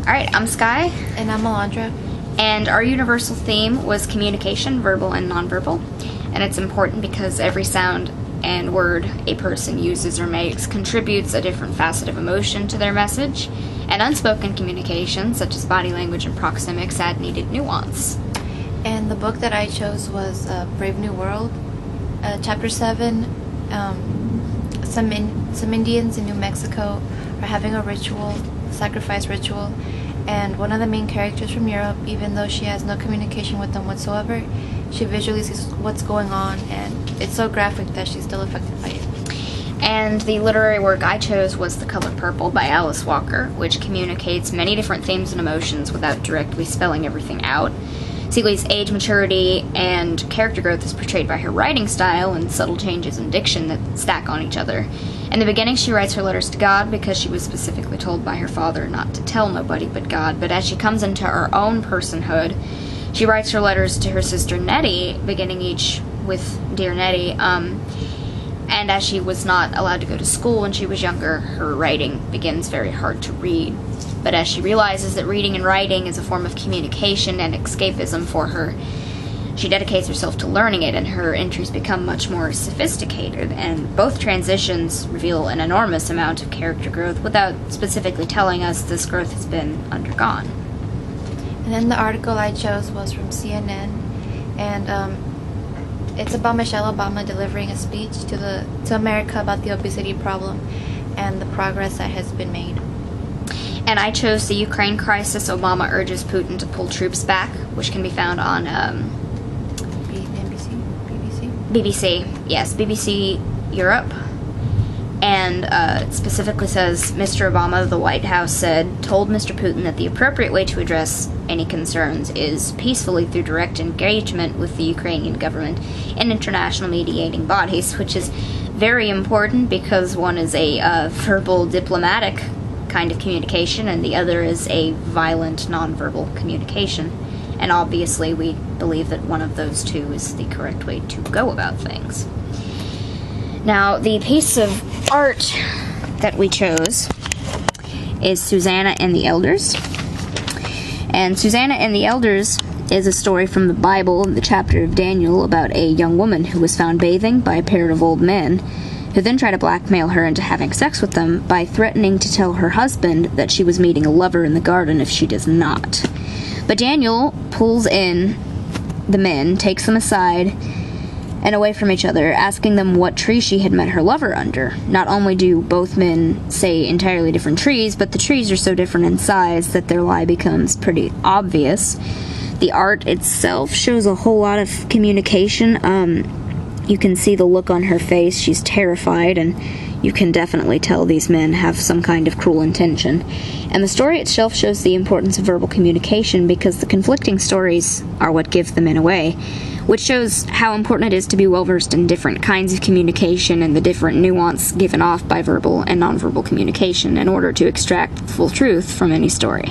Alright, I'm Sky. And I'm Alondra. And our universal theme was communication, verbal and nonverbal. And it's important because every sound and word a person uses or makes contributes a different facet of emotion to their message. And unspoken communication, such as body language and proxemics, add needed nuance. And the book that I chose was Brave New World, Chapter 7. Some Indians in New Mexico are having a ritual, sacrifice ritual, and one of the main characters from Europe, even though she has no communication with them whatsoever, she visually sees what's going on, and it's so graphic that she's still affected by it. And the literary work I chose was The Color Purple by Alice Walker, which communicates many different themes and emotions without directly spelling everything out. Seeley's age, maturity, and character growth is portrayed by her writing style and subtle changes in diction that stack on each other. In the beginning, she writes her letters to God because she was specifically told by her father not to tell nobody but God, but as she comes into her own personhood, she writes her letters to her sister Nettie, beginning each with Dear Nettie, and as she was not allowed to go to school when she was younger, her writing begins very hard to read. But as she realizes that reading and writing is a form of communication and escapism for her, she dedicates herself to learning it, and her entries become much more sophisticated, and both transitions reveal an enormous amount of character growth without specifically telling us this growth has been undergone. And then the article I chose was from CNN, and it's about Michelle Obama delivering a speech to America about the obesity problem and the progress that has been made. And I chose The Ukraine Crisis, Obama Urges Putin to Pull Troops Back, which can be found on BBC. Yes, BBC Europe. And it specifically says, Mr. Obama, the White House said, told Mr. Putin that the appropriate way to address any concerns is peacefully through direct engagement with the Ukrainian government and international mediating bodies, which is very important because one is a verbal diplomatic kind of communication and the other is a violent nonverbal communication. And obviously we believe that one of those two is the correct way to go about things. Now, the piece of art that we chose is Susanna and the Elders. And Susanna and the Elders is a story from the Bible, the chapter of Daniel, about a young woman who was found bathing by a pair of old men, who then try to blackmail her into having sex with them by threatening to tell her husband that she was meeting a lover in the garden if she does not. But Daniel pulls in the men, takes them aside and away from each other, asking them what tree she had met her lover under. Not only do both men say entirely different trees, but the trees are so different in size that their lie becomes pretty obvious. The art itself shows a whole lot of communication. You can see the look on her face. She's terrified, and you can definitely tell these men have some kind of cruel intention. And the story itself shows the importance of verbal communication because the conflicting stories are what give the men away, which shows how important it is to be well-versed in different kinds of communication and the different nuance given off by verbal and nonverbal communication in order to extract the full truth from any story.